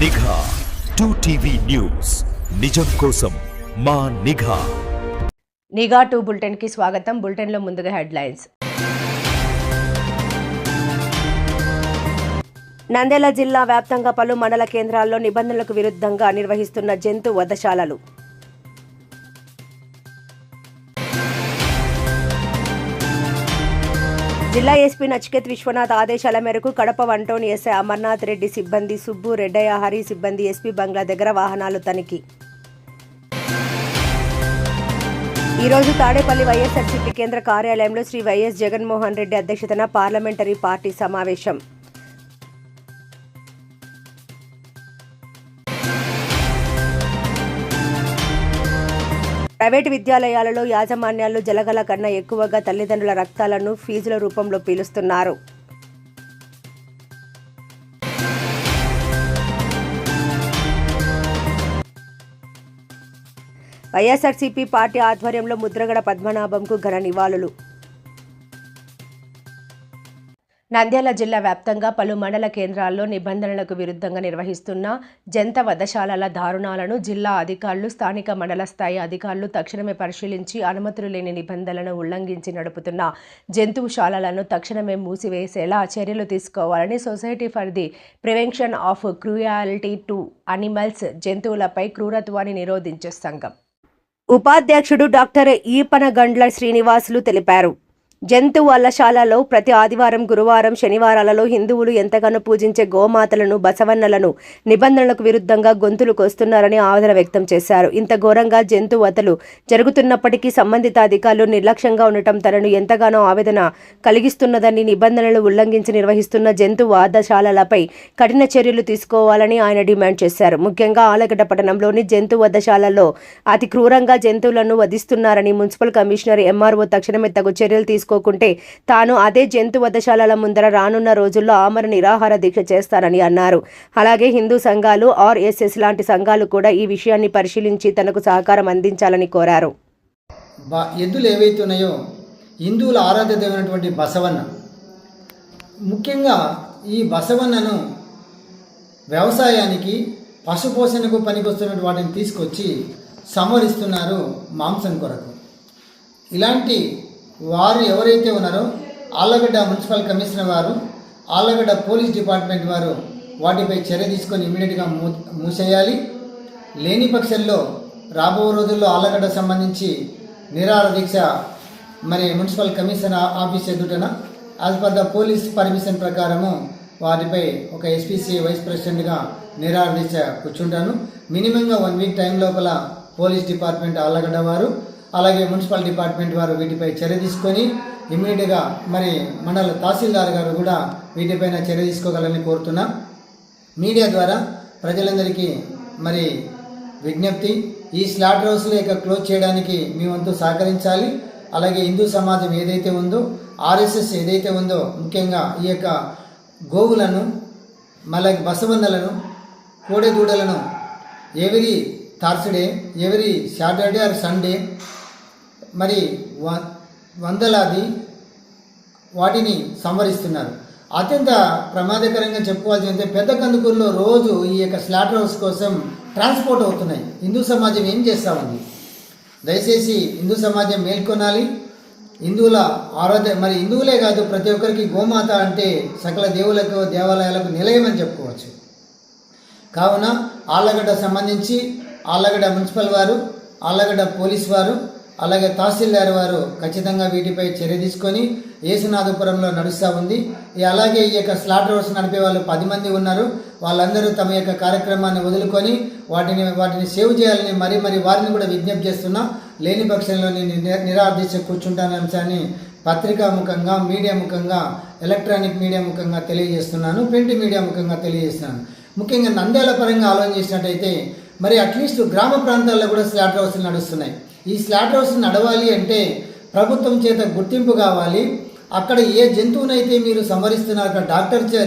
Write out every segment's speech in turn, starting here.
నిఘా 2TV news నిజం కోసం మా నిఘా. నిఘా 2 బులెటిన్ కి స్వాగతం. బులెటిన్ లో ముందుగా హెడ్లైన్స్. నంద్యాల జిల్లా వ్యాప్తంగా పలు మండల కేంద్రాల్లో నిబంధనలకు విరుద్ధంగా నిర్వహిస్తున్న జంతు వధశాలలు. జిల్లా ఎస్పీ నచికేత్ విశ్వనాథ్ ఆదేశాల మేరకు కడప 1 టౌన్ ఎస్ఐ అమర్నాథ్ రెడ్డి సిబ్బంది సుబ్బు, రెడ్డయ్య, హరి సిబ్బంది ఎస్పీ బంగ్లా దగ్గర వాహనాలు తనిఖీ. ఈరోజు తాడేపల్లి వైఎస్ఆర్సీపీ కేంద్ర కార్యాలయంలో శ్రీ వైఎస్ జగన్మోహన్ రెడ్డి అధ్యక్షతన పార్లమెంటరీ పార్టీ సమావేశం. ప్రైవేటు విద్యాలయాలలో యాజమాన్యాలు జలగల కన్నా ఎక్కువగా తల్లిదండ్రుల రక్తాలను ఫీజుల రూపంలో పీలుస్తున్నారు. వైఎస్ఆర్సీపీ పార్టీ ఆధ్వర్యంలో ముద్రగడ పద్మనాభంకు ఘన నివాళులు. నంద్యాల జిల్లా వ్యాప్తంగా పలు మండల కేంద్రాల్లో నిబంధనలకు విరుద్ధంగా నిర్వహిస్తున్న జంతు వధశాలల దారుణాలను జిల్లా అధికారులు, స్థానిక మండల స్థాయి అధికారులు తక్షణమే పరిశీలించి అనుమతులు లేని నిబంధనలను ఉల్లంఘించి నడుపుతున్న జంతువుశాలలను తక్షణమే మూసివేసేలా చర్యలు తీసుకోవాలని society for the prevention of cruelty to animals, జంతువులపై క్రూరత్వాన్ని నిరోధించే సంఘం ఉపాధ్యక్షుడు డాక్టర్ ఈపనగండ్ల శ్రీనివాసులు తెలిపారు. జంతు వధశాలలో ప్రతి ఆదివారం, గురువారం, శనివారాలలో హిందువులు ఎంతగానో పూజించే గోమాతలను, బసవన్నలను నిబంధనలకు విరుద్ధంగా గొంతులు కోస్తున్నారని ఆవేదన వ్యక్తం చేశారు. ఇంత ఘోరంగా జంతు వధలు జరుగుతున్నప్పటికీ సంబంధిత అధికారులు నిర్లక్ష్యంగా ఉండటం తనను ఎంతగానో ఆవేదన కలిగిస్తున్నదని, నిబంధనలు ఉల్లంఘించి నిర్వహిస్తున్న జంతు వధశాలలపై కఠిన చర్యలు తీసుకోవాలని ఆయన డిమాండ్ చేశారు. ముఖ్యంగా ఆలగడ్డ పట్టణంలోని జంతు వధశాలలో అతి క్రూరంగా జంతువులను వధిస్తున్నారని, మున్సిపల్ కమిషనర్ ఎంఆర్ఓ తక్షణమే తగు చర్యలు తీసుకోకుంటే తాను అదే జంతు వధశాలల ముందర రానున్న రోజుల్లో ఆమరణ నిరాహార దీక్ష చేస్తారని అన్నారు. అలాగే హిందూ సంఘాలు, ఆర్ఎస్ఎస్ లాంటి సంఘాలు కూడా ఈ విషయాన్ని పరిశీలించి తనకు సహకారం అందించాలని కోరారు. ఎద్దులు ఏవైతే ఉన్నాయో హిందువుల ఆరాధ్య దైవమైనటువంటి బసవన్న, ముఖ్యంగా ఈ బసవన్నను వ్యవసాయానికి, పశుపోషణకు పనికొస్తున్న వాటిని తీసుకొచ్చి సంహరిస్తున్నారు మాంసం కొరకు. ఇలాంటి వారు ఎవరైతే ఉన్నారో ఆళ్లగడ్డ మున్సిపల్ కమిషనర్ వారు, ఆళ్లగడ్డ పోలీస్ డిపార్ట్మెంట్ వారు వాటిపై చర్య తీసుకొని ఇమీడియట్గా మూసేయాలి. లేని పక్షంలో రాబో రోజుల్లో ఆళ్లగడ్డ సంబంధించి నిరాహార దీక్ష మరి మున్సిపల్ కమిషనర్ ఆఫీస్ ఎదుటన as per the police permission ప్రకారము వాటిపై ఒక ఎస్పీసీ వైస్ ప్రెసిడెంట్గా నిరాహార దీక్ష కూర్చుంటాను. మినిమంగా 1 వీక్ టైం లోపల పోలీస్ డిపార్ట్మెంట్ ఆళ్లగడ్డ వారు, అలాగే మున్సిపల్ డిపార్ట్మెంట్ వారు వీటిపై చర్య తీసుకొని ఇమ్మీడియట్గా మరి మండల తహసీల్దార్ గారు కూడా వీటిపైన చర్య తీసుకోగలని కోరుతున్నా. మీడియా ద్వారా ప్రజలందరికీ మరి విజ్ఞప్తి, ఈ స్లాటర్ హౌస్లు ఇక క్లోజ్ చేయడానికి మీ వంతు సహకరించాలి. అలాగే హిందూ సమాజం ఏదైతే ఉందో, ఆర్ఎస్ఎస్ ఏదైతే ఉందో, ముఖ్యంగా ఈ యొక్క గోవులను, మళ్ళీ బసవన్నలను, కోడెదూడలను every Thursday, every Saturday or Sunday మరి వందలాది వాటిని సంహరిస్తున్నారు. అత్యంత ప్రమాదకరంగా చెప్పుకోవాల్సిందంటే పెద్ద కందుకూరులో రోజు ఈ యొక్క స్లాటర్ హౌస్ కోసం ట్రాన్స్పోర్ట్ అవుతున్నాయి. హిందూ సమాజం ఏం చేస్తూ ఉంది? దయచేసి హిందూ సమాజం మేల్కొనాలి. హిందువుల ఆరాధ్య, మరి హిందువులే కాదు ప్రతి ఒక్కరికి గోమాత అంటే సకల దేవులకు, దేవాలయాలకు నిలయమని చెప్పుకోవచ్చు. కావున ఆళ్లగడ్డ సంబంధించి ఆళ్లగడ్డ మున్సిపల్ వారు, ఆళ్లగడ్డ పోలీస్ వారు, అలాగే తహసీల్దార్ వారు ఖచ్చితంగా వీటిపై చర్య తీసుకొని యేసునాథపురంలో నడుస్తూ ఉంది. అలాగే ఈ యొక్క స్లాటర్ హౌస్ నడిపే వాళ్ళు 10 మంది ఉన్నారు. వాళ్ళందరూ తమ యొక్క కార్యక్రమాన్ని వదులుకొని వాటిని సేవ్ చేయాలని మరి వారిని కూడా విజ్ఞప్తి చేస్తున్నా. లేని పక్షంలో నేను నిరాదీక్ష కూర్చుంటాననే అంశాన్ని పత్రికా ముఖంగా, మీడియా ముఖంగా, ఎలక్ట్రానిక్ మీడియా ముఖంగా తెలియజేస్తున్నాను, ప్రింట్ మీడియా ముఖంగా తెలియజేస్తున్నాను. ముఖ్యంగా నంద్యాల పరంగా ఆలోచన చేసినట్టయితే మరి అట్లీస్ట్ గ్రామ ప్రాంతాల్లో కూడా స్లాటర్ హౌస్లు నడుస్తున్నాయి. ఈ స్లాటర్ హౌస్ నడవాలి అంటే ప్రభుత్వం చేత గుర్తింపు కావాలి. అక్కడ ఏ జంతువునైతే మీరు సంహరిస్తున్నారు అక్కడ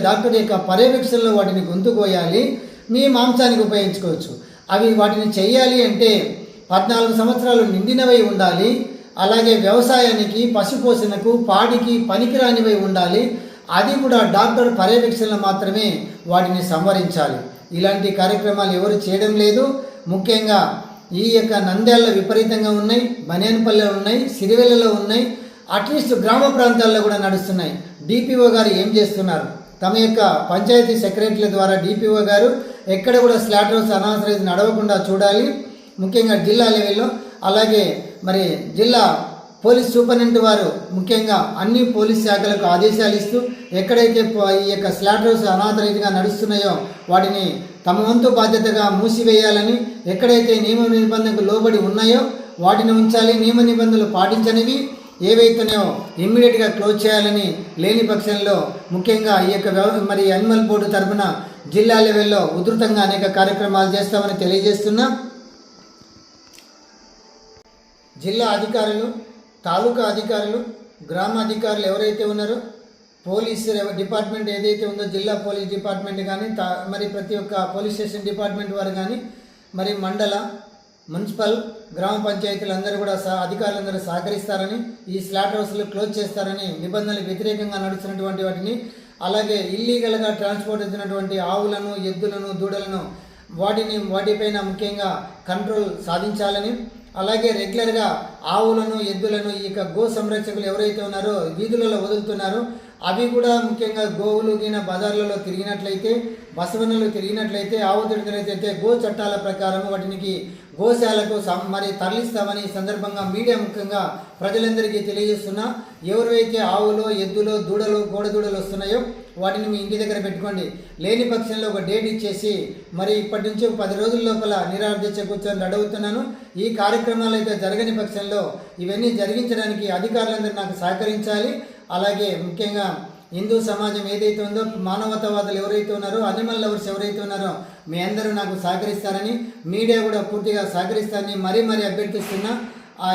డాక్టర్ యొక్క పర్యవేక్షణలో వాటిని గొంతు కోయాలి, మీ మాంసానికి ఉపయోగించుకోవచ్చు. వాటిని చేయాలి అంటే 14 సంవత్సరాలు నిండినవై ఉండాలి. అలాగే వ్యవసాయానికి, పశుపోషణకు, పాడికి పనికిరానివై ఉండాలి. అది కూడా డాక్టర్ పర్యవేక్షణలో మాత్రమే వాటిని సంవరించాలి. ఇలాంటి కార్యక్రమాలు ఎవరు చేయడం లేదు. ముఖ్యంగా ఈ యొక్క నంద్యాలలో విపరీతంగా ఉన్నాయి, బనియాన్పల్లెలో ఉన్నాయి, సిరివెల్లలో ఉన్నాయి, అట్లీస్ట్ గ్రామ ప్రాంతాల్లో కూడా నడుస్తున్నాయి. డిపిఓ గారు ఏం చేస్తున్నారు? తమ యొక్క పంచాయతీ సెక్రటరీల ద్వారా డిపిఓ గారు ఎక్కడ కూడా స్లాటర్ హౌస్ అనాథరైజ్ నడవకుండా చూడాలి. ముఖ్యంగా జిల్లా లెవెల్లో, అలాగే మరి జిల్లా పోలీస్ సూపరింటెండెంట్ వారు ముఖ్యంగా అన్ని పోలీస్ శాఖలకు ఆదేశాలు ఇస్తూ ఎక్కడైతే ఈ యొక్క స్లాటర్ హౌస్ అనాథరైజ్గా నడుస్తున్నాయో వాటిని తమ వంతు బాధ్యతగా మూసివేయాలని, ఎక్కడైతే నియమ నిబంధనలకు లోబడి ఉన్నాయో వాటిని ఉంచాలి, నియమ నిబంధనలు పాటించనివి ఏవైతున్నాయో ఇమ్మీడియట్గా క్లోజ్ చేయాలని, లేని పక్షంలో ముఖ్యంగా ఈ యొక్క మరి యానిమల్ బోర్డు తరఫున జిల్లా లెవెల్లో ఉధృతంగా అనేక కార్యక్రమాలు చేస్తామని తెలియజేస్తున్నా. జిల్లా అధికారులు, తాలూకా అధికారులు, గ్రామ అధికారులు ఎవరైతే ఉన్నారో, పోలీస్ డిపార్ట్మెంట్ ఏదైతే ఉందో జిల్లా పోలీస్ డిపార్ట్మెంట్ కానీ మరి ప్రతి ఒక్క పోలీస్ స్టేషన్ డిపార్ట్మెంట్ వారు కానీ మరి మండల, మున్సిపల్, గ్రామ పంచాయతీలందరూ కూడా అధికారులందరూ సహకరిస్తారని, ఈ స్లాటర్ హౌస్లు క్లోజ్ చేస్తారని, నిబంధనలకు వ్యతిరేకంగా నడుస్తున్నటువంటి వాటిని, అలాగే ఇల్లీగల్గా ట్రాన్స్పోర్ట్ అవుతున్నటువంటి ఆవులను, ఎద్దులను, దూడలను వాటిపైన ముఖ్యంగా కంట్రోల్ సాధించాలని, అలాగే రెగ్యులర్గా ఆవులను, ఎద్దులను ఈ యొక్క గో సంరక్షకులు ఎవరైతే ఉన్నారో వీధులలో వదులుతున్నారో అవి కూడా ముఖ్యంగా గోవులు గిన బజార్లలో తిరిగినట్లయితే, బసవనలు తిరిగినట్లయితే, ఆవు తిరిగినట్లయితే గో చట్టాల ప్రకారం వాటికి గోశాలకు మరి తరలిస్తామని ఈ సందర్భంగా మీడియా ముఖ్యంగా ప్రజలందరికీ తెలియజేస్తున్నా. ఎవరైతే ఆవులో, ఎద్దులో, దూడలు, కోడదూడలు వస్తున్నాయో వాటిని మీ ఇంటి దగ్గర పెట్టుకోండి. లేని పక్షంలో ఒక డేట్ ఇచ్చేసి మరి ఇప్పటి నుంచి 10 రోజుల లోపల నిరాదీక్ష కూర్చొని అడుగుతున్నాను. ఈ కార్యక్రమాలు అయితే జరగని పక్షంలో ఇవన్నీ జరిగించడానికి అధికారులందరూ నాకు సహకరించాలి. అలాగే ముఖ్యంగా హిందూ సమాజం ఏదైతే ఉందో, మానవతావాదులు ఎవరైతే ఉన్నారో, అనిమల్ లవర్స్ ఎవరైతే ఉన్నారో మీ అందరూ నాకు సహకరిస్తారని, మీడియా కూడా పూర్తిగా సహకరిస్తారని మరీ అభ్యర్థిస్తున్నా.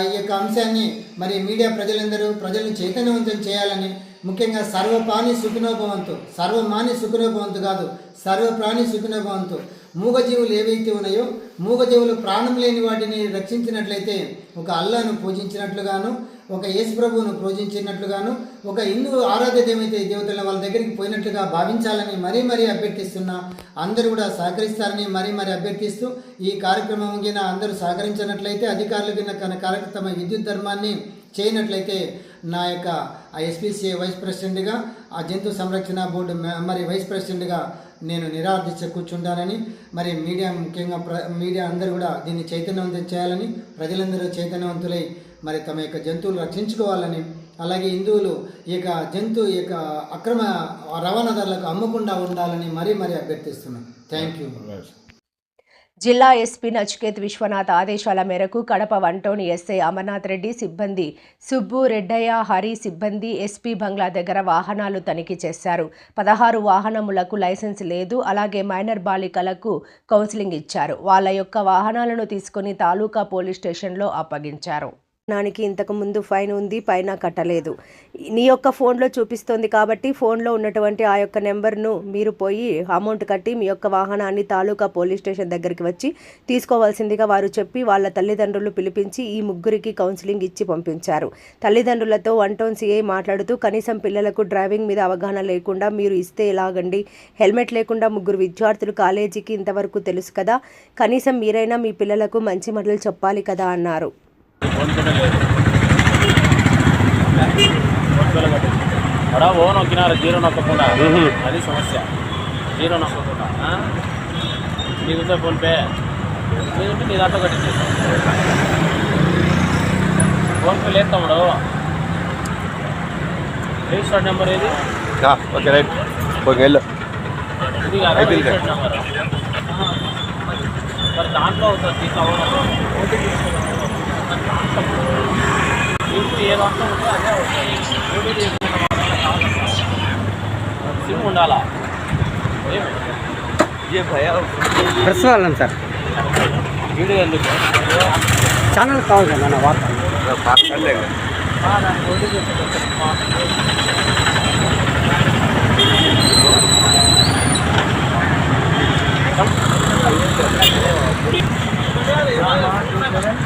ఈ యొక్క అంశాన్ని మరి మీడియా ప్రజలను చైతన్యవంతం చేయాలని, ముఖ్యంగా సర్వప్రాణి సుఖినోభవంతు, సర్వమాని సుఖినోభవంతు కాదు, సర్వప్రాణి సుఖినోభవంతు. మూగజీవులు ఏవైతే ఉన్నాయో, మూగజీవులు ప్రాణం లేని వాటిని రక్షించినట్లయితే ఒక అల్లాను పూజించినట్లుగాను, ఒక యేసుప్రభువును పూజించినట్లుగాను, ఒక హిందూ ఆరాధ్య దేవతల వాళ్ళ దగ్గరికి పోయినట్లుగా భావించాలని మరీ అభ్యర్థిస్తున్నా. అందరూ కూడా సహకరిస్తారని మరీ అభ్యర్థిస్తూ, ఈ కార్యక్రమం కింద అందరూ సహకరించినట్లయితే, అధికారులు కింద తమ విద్యుత్ ధర్మాన్ని చేయనట్లయితే నా యొక్క ఎస్పీసీఏ వైస్ ప్రెసిడెంట్గా, ఆ జంతు సంరక్షణ బోర్డు మరి వైస్ ప్రెసిడెంట్గా నేను నిరాదీక్ష కూర్చుంటానని, మరి మీడియా ముఖ్యంగా మీడియా అందరూ కూడా దీన్ని చైతన్యవంతం చేయాలని, ప్రజలందరూ చైతన్యవంతులై మరి తమ యొక్క జంతువులు రక్షించుకోవాలని, అలాగే హిందువులు ఈ యొక్క అక్రమ రవాణాదారులకు అమ్మకుండా ఉండాలని మరీ అభ్యర్థిస్తున్నాను. Thank you. జిల్లా ఎస్పీ నచికేత్ విశ్వనాథ్ ఆదేశాల మేరకు కడప 1 టౌన్ ఎస్ఐ అమర్నాథ్ రెడ్డి, సిబ్బంది సుబ్బు, రెడ్డయ్య, హరి సిబ్బంది ఎస్పీ బంగ్లా దగ్గర వాహనాలు తనిఖీ చేశారు. 16 వాహనములకు లైసెన్స్ లేదు. అలాగే మైనర్ బాలికలకు కౌన్సిలింగ్ ఇచ్చారు. వాళ్ళ యొక్క వాహనాలను తీసుకుని తాలూకా పోలీస్ స్టేషన్లో అప్పగించారు. నానికి ఇంతకుముందు ఫైన్ ఉంది, పైన కట్టలేదు. నీ యొక్క ఫోన్లో చూపిస్తోంది కాబట్టి ఫోన్లో ఉన్నటువంటి ఆ యొక్క నెంబర్ను మీరు పోయి అమౌంట్ కట్టి మీ యొక్క వాహనాన్ని తాలూకా పోలీస్ స్టేషన్ దగ్గరికి వచ్చి తీసుకోవాల్సిందిగా వారు చెప్పి వాళ్ళ తల్లిదండ్రులు పిలిపించి ఈ ముగ్గురికి కౌన్సిలింగ్ ఇచ్చి పంపించారు. తల్లిదండ్రులతో 1 టౌన్ సిఐ మాట్లాడుతూ, కనీసం పిల్లలకు డ్రైవింగ్ మీద అవగాహన లేకుండా మీరు ఇస్తే ఎలాగండి? హెల్మెట్ లేకుండా 3 విద్యార్థులు కాలేజీకి ఇంతవరకు తెలుసు కదా, కనీసం మీరైనా మీ పిల్లలకు మంచి మాటలు చెప్పాలి కదా అన్నారు. ఓన్ నొక్కినారు, జీరో నొక్కకుండా, అది సమస్య. జీరో నొక్కకుండా నీకు ఫోన్పే మీదుంటే నీ దాంట్లో కట్టించేస్తాం. ఫోన్పే లేదు తమ్ముడు. రిజిస్టర్డ్ నెంబర్ ఏది? ఓకే రైట్, ఓకే వెళ్ళు. ఇది కాదు రిజిస్టర్డ్ నెంబర్. మరి దాంట్లో అవుతుంది, దీంట్లో అవ్వడం. ఇంటి ఏ దాంట్లో ఉంటే అదే అవుతుంది. సిమ్ ఉండాలా? ప్రెస్ వాళ్ళని సార్, వీడియో ఎందుకు? ఛానల్ కావాలి కదా నా వార్త.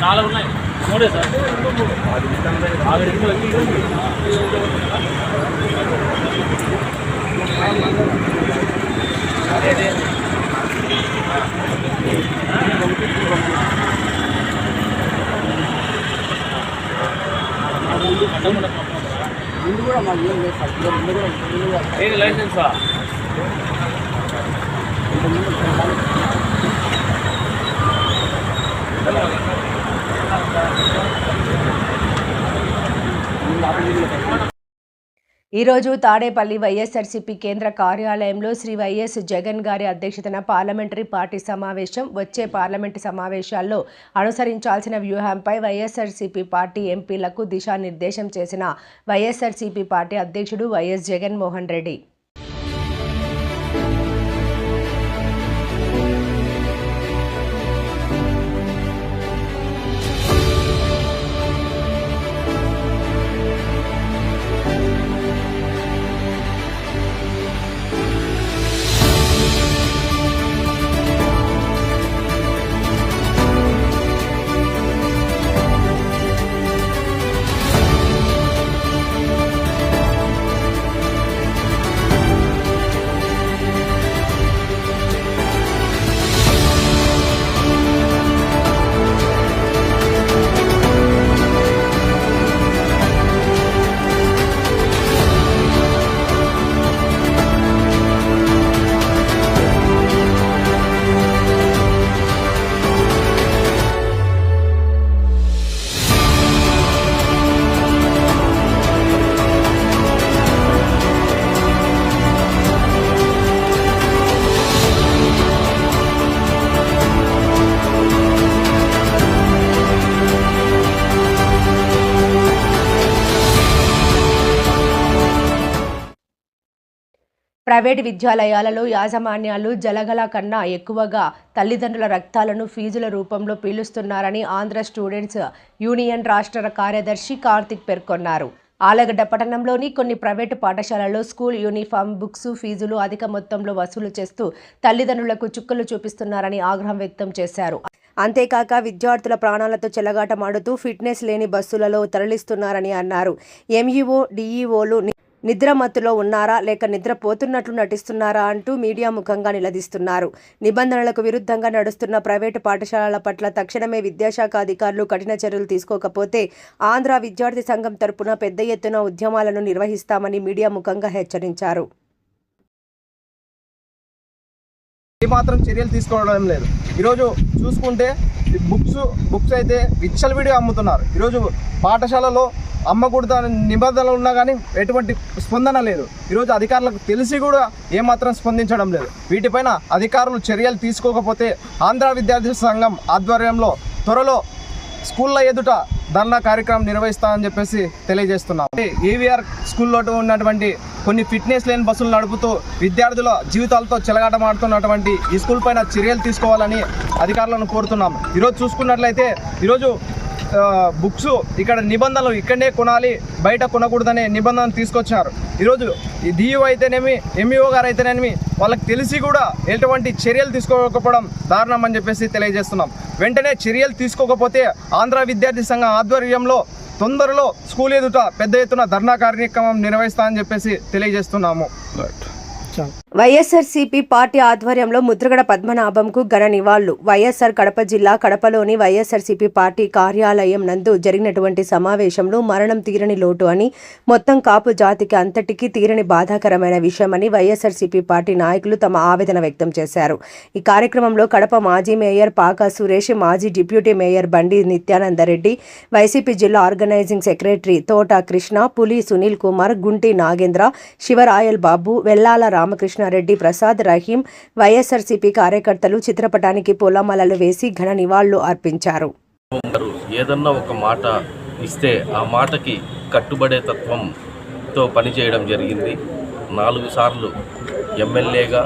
నాలుగు ఉన్నాయి, 3 సార్. అదే ఏది లైసెన్సా? ఈరోజు తాడేపల్లి వైఎస్ఆర్సీపీ కేంద్ర కార్యాలయంలో శ్రీ వైఎస్ జగన్ గారి అధ్యక్షతన పార్లమెంటరీ పార్టీ సమావేశం. వచ్చే పార్లమెంటు సమావేశాల్లో అనుసరించాల్సిన వ్యూహంపై వైఎస్ఆర్సీపీ పార్టీ ఎంపీలకు దిశానిర్దేశం చేసిన వైఎస్ఆర్సీపీ పార్టీ అధ్యక్షుడు వైఎస్ జగన్మోహన్ రెడ్డి. ప్రైవేటు విద్యాలయాలలో యాజమాన్యాలు జలగల కన్నా ఎక్కువగా తల్లిదండ్రుల రక్తాలను ఫీజుల రూపంలో పీలుస్తున్నారని ఆంధ్ర స్టూడెంట్స్ యూనియన్ రాష్ట్ర కార్యదర్శి కార్తిక్ పేర్కొన్నారు. ఆలగడ్డ పట్టణంలోని కొన్ని ప్రైవేటు పాఠశాలల్లో స్కూల్ యూనిఫామ్, బుక్స్ ఫీజులు అధిక మొత్తంలో వసూలు చేస్తూ తల్లిదండ్రులకు చుక్కలు చూపిస్తున్నారని ఆగ్రహం వ్యక్తం చేశారు. అంతేకాక విద్యార్థుల ప్రాణాలతో చెలగాటమాడుతూ ఫిట్నెస్ లేని బస్సులలో తరలిస్తున్నారని అన్నారు. ఎంఈఓ, డిఈఓలు నిద్రమత్తులో ఉన్నారా లేక నిద్రపోతున్నట్లు నటిస్తున్నారా అంటూ మీడియా ముఖంగా నిలదీస్తున్నారు. నిబంధనలకు విరుద్ధంగా నడుస్తున్న ప్రైవేటు పాఠశాలల పట్ల తక్షణమే విద్యాశాఖ అధికారులు కఠిన చర్యలు తీసుకోకపోతే ఆంధ్ర విద్యార్థి సంఘం తరపున పెద్ద ఎత్తున ఉద్యమాలను నిర్వహిస్తామని మీడియా ముఖంగా హెచ్చరించారు. ఏమాత్రం చర్యలు తీసుకోవడం లేదు. ఈరోజు చూసుకుంటే బుక్స్ అయితే విచ్చలవిడిగా అమ్ముతున్నారు. ఈరోజు పాఠశాలలో అమ్మకూడదు నిబంధనలు ఉన్నా కానీ ఎటువంటి స్పందన లేదు. ఈరోజు అధికారులకు తెలిసి కూడా ఏమాత్రం స్పందించడం లేదు. వీటిపైన అధికారులు చర్యలు తీసుకోకపోతే ఆంధ్ర విద్యార్థి సంఘం ఆధ్వర్యంలో త్వరలో స్కూళ్ళ ఎదుట ధర్నా కార్యక్రమం నిర్వహిస్తామని చెప్పేసి తెలియజేస్తున్నాం. ఏవిఆర్ స్కూల్లో ఉన్నటువంటి కొన్ని ఫిట్నెస్ లేని బస్సులు నడుపుతూ విద్యార్థుల జీవితాలతో చెలగాటమాడుతున్నటువంటి ఈ స్కూల్ పైన చర్యలు తీసుకోవాలని అధికారులను కోరుతున్నాం. ఈరోజు చూసుకున్నట్లయితే ఈరోజు బుక్స్ ఇక్కడ నిబంధనలు ఇక్కడనే కొనాలి, బయట కొనకూడదనే నిబంధనలు తీసుకొచ్చారు. ఈరోజు డిఈఓ అయితేనేమి, ఎంఈఓ గారు అయితేనేమి వాళ్ళకి తెలిసి కూడా ఎటువంటి చర్యలు తీసుకోకపోవడం దారుణం అని చెప్పేసి తెలియజేస్తున్నాం. వెంటనే చర్యలు తీసుకోకపోతే ఆంధ్ర విద్యార్థి సంఘం ఆధ్వర్యంలో తొందరలో స్కూల్ ఎదుట పెద్ద ఎత్తున ధర్నా కార్యక్రమం నిర్వహిస్తామని చెప్పేసి తెలియజేస్తున్నాము. వైఎస్ఆర్సీపీ పార్టీ ఆధ్వర్యంలో ముద్రగడ పద్మనాభంకు ఘన నివాళులు. వైఎస్ఆర్ కడప జిల్లా కడపలోని వైఎస్ఆర్సీపీ పార్టీ కార్యాలయం నందు జరిగినటువంటి సమావేశంలో మరణం తీరని లోటు అని, మొత్తం కాపు జాతికి అంతటికీ తీరని బాధాకరమైన విషయమని వైఎస్ఆర్సీపీ పార్టీ నాయకులు తమ ఆవేదన వ్యక్తం చేశారు. ఈ కార్యక్రమంలో కడప మాజీ మేయర్ పాకా సురేష్, మాజీ డిప్యూటీ మేయర్ బండి నిత్యానందరెడ్డి, వైసీపీ జిల్లా ఆర్గనైజింగ్ సెక్రటరీ తోట కృష్ణ, పులి సునీల్ కుమార్, గుంటి నాగేంద్ర, శివరాయల్ బాబు, వెల్లాల రామకృష్ణారెడ్డి, ప్రసాద్, రహీం, వైఎస్ఆర్సీపీ కార్యకర్తలు చిత్రపటానికి పూలమాలలు వేసి ఘన నివాళులు అర్పించారు. ఏదన్నా ఒక మాట ఇస్తే ఆ మాటకి కట్టుబడే తత్వంతో పనిచేయడం జరిగింది. 4 సార్లు ఎమ్మెల్యేగా,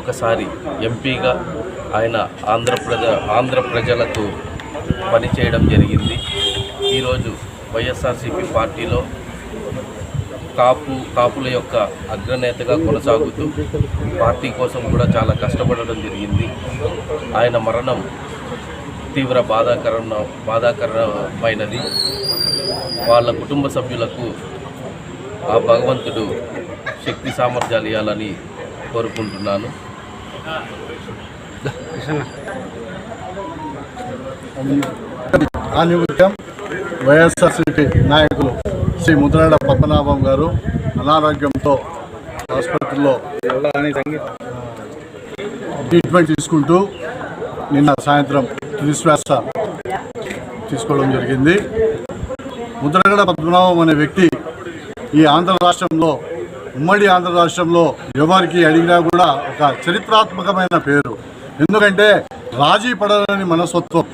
ఒకసారి ఎంపీగా ఆయన ఆంధ్ర ప్రజలకు పనిచేయడం జరిగింది. ఈరోజు వైఎస్ఆర్సీపీ పార్టీలో కాపుల యొక్క అగ్రనేతగా కొనసాగుతూ పార్టీ కోసం కూడా చాలా కష్టపడడం జరిగింది. ఆయన మరణం తీవ్ర బాధాకరమైనది. వాళ్ళ కుటుంబ సభ్యులకు ఆ భగవంతుడు శక్తి సామర్థ్యాలు ఇవ్వాలని కోరుకుంటున్నాను. వైఎస్ఆర్సీపీ నాయకులు శ్రీ ముద్రగడ పద్మనాభం గారు, అనారోగ్యంతో ఆసుపత్రిలో ట్రీట్మెంట్ తీసుకుంటూ నిన్న సాయంత్రం తుదిశ్వాస తీసుకోవడం జరిగింది. ముద్రగడ పద్మనాభం అనే వ్యక్తి ఈ ఆంధ్ర రాష్ట్రంలో, ఉమ్మడి ఆంధ్ర రాష్ట్రంలో ఎవరికి అడిగినా కూడా ఒక చరిత్రాత్మకమైన పేరు. ఎందుకంటే రాజీ పడని మనస్తత్వం,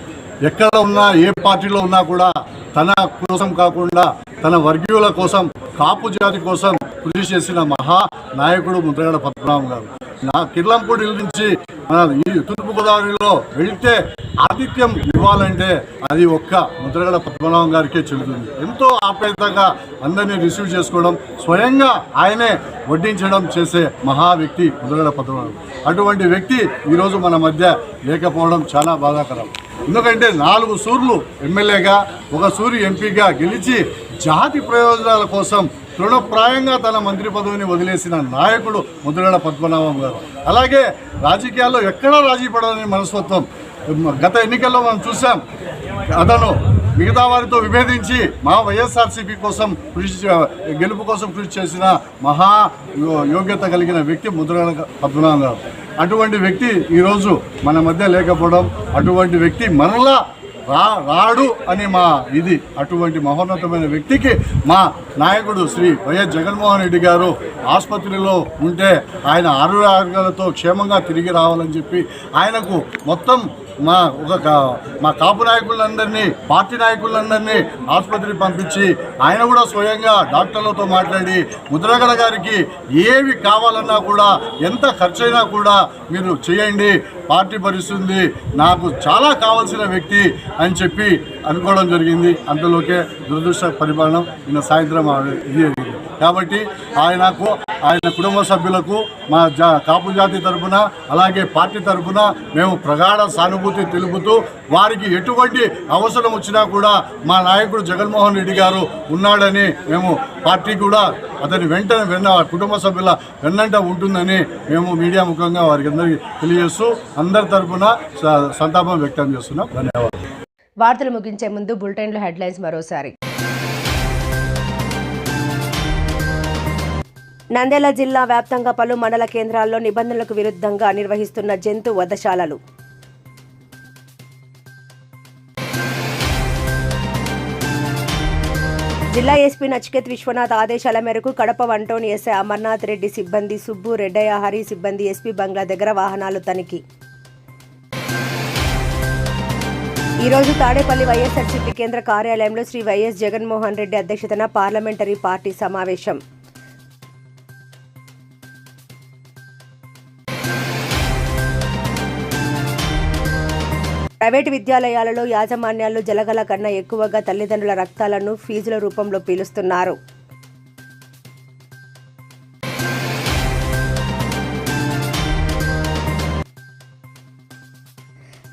ఎక్కడ ఉన్నా ఏ పార్టీలో ఉన్నా కూడా తన కోసం కాకుండా తన వర్గీయుల కోసం, కాపు జాతి కోసం కృషి చేసిన మహా నాయకుడు ముద్రగడ పద్మనాభం గారు. నా కిర్లంపూడి నుంచి ఈ తూర్పుగోదావరిలో వెళితే ఆతిథ్యం ఇవ్వాలంటే అది ఒక్క ముద్రగడ పద్మనాభం గారికే చెల్లుతుంది. ఎంతో ఆప్యాయతగా అందరినీ రిసీవ్ చేసుకోవడం, స్వయంగా ఆయనే వడ్డించడం చేసే మహా వ్యక్తి ముద్రగడ పద్మనాభం. అటువంటి వ్యక్తి ఈరోజు మన మధ్య లేకపోవడం చాలా బాధాకరం. ఎందుకంటే 4 సూర్లు ఎమ్మెల్యేగా, 1 సూరి ఎంపీగా గెలిచి జాతి ప్రయోజనాల కోసం తృణప్రాయంగా తన మంత్రి పదవిని వదిలేసిన నాయకుడు ముద్రగడ పద్మనాభం గారు. అలాగే రాజకీయాల్లో ఎక్కడా రాజీ పడని మనస్తత్వం. గత ఎన్నికల్లో మనం చూసాం, అతను మిగతా వారితో విభేదించి మా వైఎస్ఆర్సీపీ కోసం గెలుపు కోసం కృషి చేసిన మహా యోగ్యత కలిగిన వ్యక్తి ముద్రగడ పద్మనాభం గారు. అటువంటి వ్యక్తి ఈరోజు మన మధ్య లేకపోవడం, అటువంటి వ్యక్తి మరలా రాడు అని మా ఇది. అటువంటి మహోన్నతమైన వ్యక్తికి మా నాయకుడు శ్రీ వైఎస్ జగన్మోహన్ రెడ్డి గారు ఆసుపత్రిలో ఉంటే ఆయన ఆరోగ్యాలతో క్షేమంగా తిరిగి రావాలని చెప్పి ఆయనకు మొత్తం మా కాపు నాయకులందరినీ, పార్టీ నాయకులందరినీ ఆసుపత్రికి పంపించి ఆయన కూడా స్వయంగా డాక్టర్లతో మాట్లాడి ముద్రగడ గారికి ఏవి కావాలన్నా కూడా, ఎంత ఖర్చైనా కూడా మీరు చేయండి, పార్టీ భరిస్తుంది, నాకు చాలా కావాల్సిన వ్యక్తి అని చెప్పి అనుకోవడం జరిగింది. అంతలోకే దురదృష్ట పరిపాలన నిన్న సాయంత్రం ఇది జరిగింది. కాబట్టి ఆయనకు, ఆయన కుటుంబ సభ్యులకు మా కాపు జాతి తరఫున, అలాగే పార్టీ తరఫున మేము ప్రగాఢ సానుభూతి తెలుపుతూ, వారికి ఎటువంటి అవసరం వచ్చినా కూడా మా నాయకుడు జగన్మోహన్ రెడ్డి గారు ఉన్నాడని, మేము పార్టీ కూడా అతని వెంటనే కుటుంబ సభ్యుల వెన్నంట ఉంటుందని మేము మీడియా ముఖంగా వారికి అందరికీ తెలియజేస్తూ అందరి తరఫున సంతాపం వ్యక్తం చేస్తున్నాం. ధన్యవాదాలు. వార్తలు ముగించే ముందు బులెటిన్లో హెడ్లైన్స్ మరోసారి. నంద్యాల జిల్లా వ్యాప్తంగా పలు మండల కేంద్రాల్లో నిబంధనలకు విరుద్ధంగా నిర్వహిస్తున్న జంతు వధశాలలు. జిల్లా ఎస్పీ నచికేత్ విశ్వనాథ్ ఆదేశాల మేరకు కడప 1 టౌన్ ఎస్ఐ అమర్నాథ్ రెడ్డి సిబ్బంది సుబ్బు, రెడ్డయ్య, హరి సిబ్బంది ఎస్పీ బంగ్లా దగ్గర వాహనాలు తనిఖీ. ఈరోజు తాడేపల్లి వైఎస్ఆర్సీపీ కేంద్ర కార్యాలయంలో శ్రీ వైఎస్ జగన్మోహన్ రెడ్డి అధ్యక్షతన పార్లమెంటరీ పార్టీ సమావేశం. ప్రైవేటు విద్యాలయాలలో యాజమాన్యాలు జలగల కన్నా ఎక్కువగా తల్లిదండ్రుల రక్తాలను ఫీజుల రూపంలో పీలుస్తున్నారు.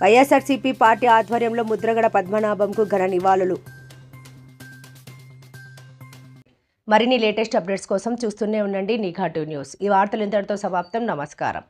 వైఎస్ఆర్సీపీ పార్టీ ఆధ్వర్యంలో ముద్రగడ పద్మనాభంకు ఘన నివాళులు. మరిన్ని లేటెస్ట్ అప్డేట్స్ కోసం చూస్తూనే ఉండండి నిఘా 2 న్యూస్. ఈ వార్తలు ఇంతటితో సమాప్తం. నమస్కారం.